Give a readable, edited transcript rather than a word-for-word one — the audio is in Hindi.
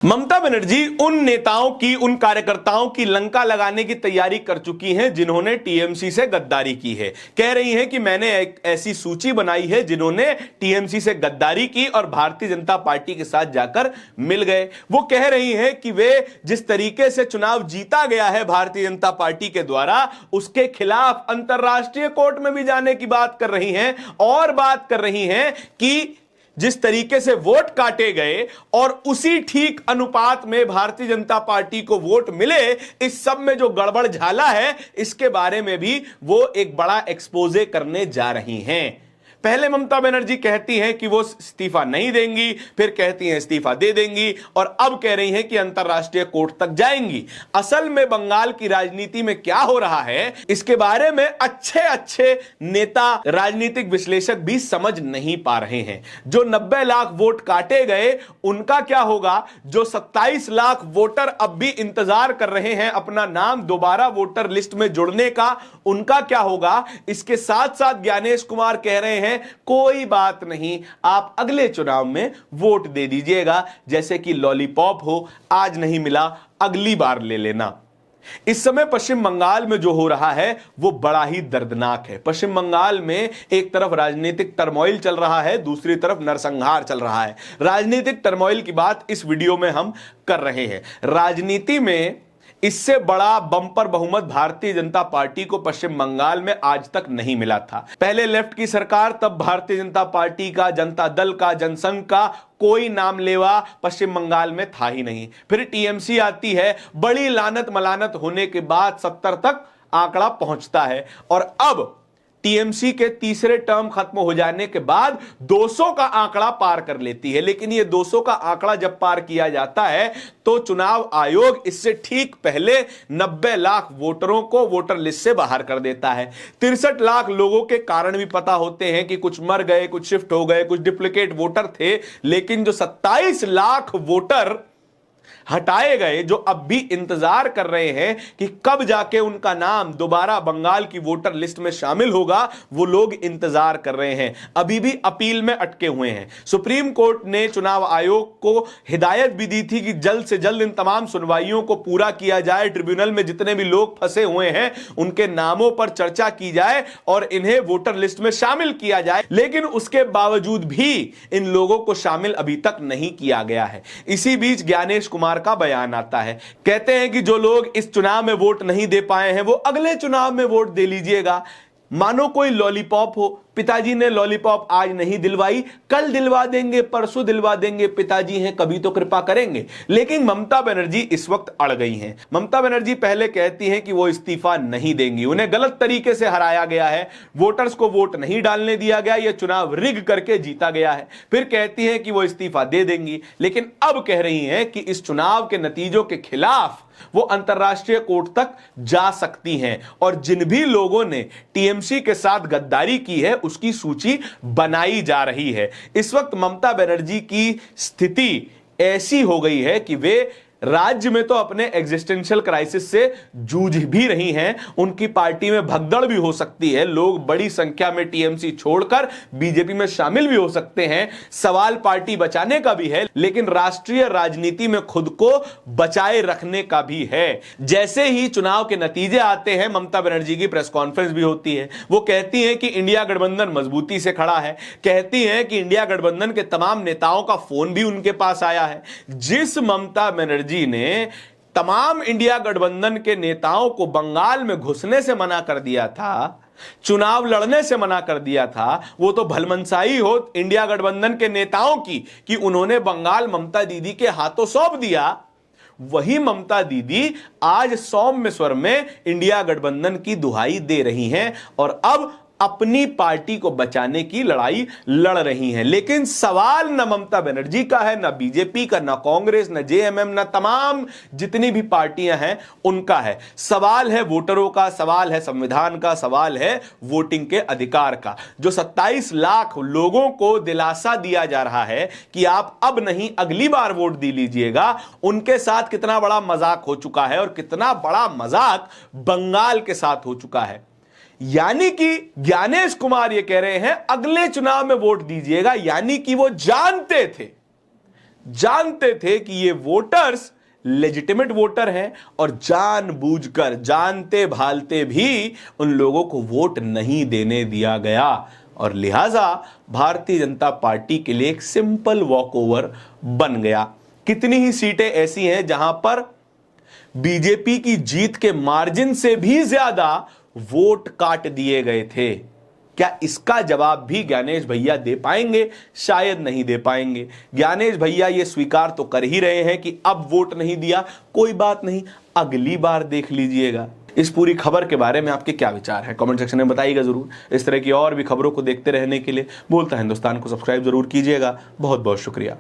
ममता बनर्जी उन नेताओं की, उन कार्यकर्ताओं की लंका लगाने की तैयारी कर चुकी हैं जिन्होंने टीएमसी से गद्दारी की है। कह रही हैं कि मैंने एक ऐसी सूची बनाई है जिन्होंने टीएमसी से गद्दारी की और भारतीय जनता पार्टी के साथ जाकर मिल गए। वो कह रही हैं कि वे जिस तरीके से चुनाव जीता गया है भारतीय जनता पार्टी के द्वारा, उसके खिलाफ अंतर्राष्ट्रीय कोर्ट में भी जाने की बात कर रही हैं और बात कर रही हैं कि जिस तरीके से वोट काटे गए और उसी ठीक अनुपात में भारतीय जनता पार्टी को वोट मिले, इस सब में जो गड़बड़ झाला है इसके बारे में भी वो एक बड़ा एक्सपोजे करने जा रही हैं। पहले ममता बनर्जी कहती हैं कि वो इस्तीफा नहीं देंगी, फिर कहती हैं इस्तीफा दे देंगी और अब कह रही हैं कि अंतर्राष्ट्रीय कोर्ट तक जाएंगी। असल में बंगाल की राजनीति में क्या हो रहा है इसके बारे में अच्छे अच्छे नेता, राजनीतिक विश्लेषक भी समझ नहीं पा रहे हैं। जो 90 लाख वोट काटे गए उनका क्या होगा? जो 27 लाख वोटर अब भी इंतजार कर रहे हैं अपना नाम दोबारा वोटर लिस्ट में जुड़ने का, उनका क्या होगा? इसके साथ साथ ज्ञानेश कुमार कह रहे हैं कोई बात नहीं, आप अगले चुनाव में वोट दे दीजिएगा, जैसे कि लॉलीपॉप हो, आज नहीं मिला अगली बार ले लेना। इस समय पश्चिम बंगाल में जो हो रहा है वो बड़ा ही दर्दनाक है। पश्चिम बंगाल में एक तरफ राजनीतिक टर्मोइल चल रहा है, दूसरी तरफ नरसंहार चल रहा है। राजनीतिक टर्मोइल की बात इस वीडियो में हम कर रहे हैं। राजनीति में इससे बड़ा बंपर बहुमत भारतीय जनता पार्टी को पश्चिम बंगाल में आज तक नहीं मिला था। पहले लेफ्ट की सरकार, तब भारतीय जनता पार्टी का, जनता दल का, जनसंघ का कोई नाम लेवा पश्चिम बंगाल में था ही नहीं। फिर टीएमसी आती है, बड़ी लानत मलानत होने के बाद 70 तक आंकड़ा पहुंचता है और अब टीएमसी के तीसरे टर्म खत्म हो जाने के बाद 200 का आंकड़ा पार कर लेती है। लेकिन ये 200 का आंकड़ा जब पार किया जाता है तो चुनाव आयोग इससे ठीक पहले 90 लाख वोटरों को वोटर लिस्ट से बाहर कर देता है। 63 लाख लोगों के कारण भी पता होते हैं कि कुछ मर गए, कुछ शिफ्ट हो गए, कुछ डुप्लीकेट वोटर थे, लेकिन जो 27 लाख वोटर हटाए गए, जो अब भी इंतजार कर रहे हैं कि कब जाके उनका नाम दोबारा बंगाल की वोटर लिस्ट में शामिल होगा, वो लोग इंतजार कर रहे हैं, अभी भी अपील में अटके हुए हैं। सुप्रीम कोर्ट ने चुनाव आयोग को हिदायत भी दी थी कि जल्द से जल्द इन तमाम सुनवाइयों को पूरा किया जाए, ट्रिब्यूनल में जितने भी लोग फंसे हुए हैं उनके नामों पर चर्चा की जाए और इन्हें वोटर लिस्ट में शामिल किया जाए। लेकिन उसके बावजूद भी इन लोगों को शामिल अभी तक नहीं किया गया है। इसी बीच ज्ञानेश कुमार का बयान आता है, कहते हैं कि जो लोग इस चुनाव में वोट नहीं दे पाए हैं वो अगले चुनाव में वोट दे लीजिएगा। मानो कोई लॉलीपॉप हो, पिताजी ने लॉलीपॉप आज नहीं दिलवाई, कल दिलवा देंगे, परसों दिलवा देंगे, पिताजी हैं कभी तो कृपा करेंगे। लेकिन ममता बनर्जी इस वक्त अड़ गई हैं। ममता बनर्जी पहले कहती हैं कि वो इस्तीफा नहीं देंगी, उन्हें गलत तरीके से हराया गया है, वोटर्स को वोट नहीं डालने दिया गया, यह चुनाव रिग करके जीता गया है। फिर कहती हैं कि वो इस्तीफा दे देंगी, लेकिन अब कह रही हैं कि इस चुनाव के नतीजों के खिलाफ वो अंतर्राष्ट्रीय कोर्ट तक जा सकती हैं और जिन भी लोगों ने टीएमसी के साथ गद्दारी की है उसकी सूची बनाई जा रही है। इस वक्त ममता बनर्जी की स्थिति ऐसी हो गई है कि वे राज्य में तो अपने एग्जिस्टेंशियल क्राइसिस से जूझ भी रही हैं, उनकी पार्टी में भगदड़ भी हो सकती है, लोग बड़ी संख्या में टीएमसी छोड़कर बीजेपी में शामिल भी हो सकते हैं, सवाल पार्टी बचाने का भी है, लेकिन राष्ट्रीय राजनीति में खुद को बचाए रखने का भी है। जैसे ही चुनाव के नतीजे आते हैं, ममता बनर्जी की प्रेस कॉन्फ्रेंस भी होती है। वो कहती हैं कि इंडिया गठबंधन मजबूती से खड़ा है, कहती हैं कि इंडिया गठबंधन के तमाम नेताओं का फोन भी उनके पास आया है। जिस ममता बनर्जी जी ने तमाम इंडिया गठबंधन के नेताओं को बंगाल में घुसने से मना कर दिया था, चुनाव लड़ने से मना कर दिया था, वो तो भलमनसाई हो इंडिया गठबंधन के नेताओं की कि उन्होंने बंगाल ममता दीदी के हाथों सौंप दिया। वही ममता दीदी आज सौम्य स्वर में इंडिया गठबंधन की दुहाई दे रही हैं और अब अपनी पार्टी को बचाने की लड़ाई लड़ रही हैं। लेकिन सवाल न ममता बनर्जी का है, न बीजेपी का, न कांग्रेस, न जेएमएम, न तमाम जितनी भी पार्टियां हैं उनका है। सवाल है वोटरों का, सवाल है संविधान का, सवाल है वोटिंग के अधिकार का। जो 27 लाख लोगों को दिलासा दिया जा रहा है कि आप अब नहीं अगली बार वोट दी लीजिएगा, उनके साथ कितना बड़ा मजाक हो चुका है और कितना बड़ा मजाक बंगाल के साथ हो चुका है। यानी कि ज्ञानेश कुमार ये कह रहे हैं अगले चुनाव में वोट दीजिएगा, यानी कि वो जानते थे जानते थे कि ये वोटर्स लेजिटिमेट वोटर हैं और जानबूझकर जानते भालते भी उन लोगों को वोट नहीं देने दिया गया और लिहाजा भारतीय जनता पार्टी के लिए एक सिंपल वॉकओवर बन गया। कितनी ही सीटें ऐसी हैं जहां पर बीजेपी की जीत के मार्जिन से भी ज्यादा वोट काट दिए गए थे। क्या इसका जवाब भी ज्ञानेश भैया दे पाएंगे? शायद नहीं दे पाएंगे। ज्ञानेश भैया ये स्वीकार तो कर ही रहे हैं कि अब वोट नहीं दिया, कोई बात नहीं, अगली बार देख लीजिएगा। इस पूरी खबर के बारे में आपके क्या विचार हैं? कमेंट सेक्शन में बताइएगा जरूर। इस तरह की और भी खबरों को देखते रहने के लिए बोलता हिंदुस्तान को सब्सक्राइब जरूर कीजिएगा। बहुत बहुत शुक्रिया।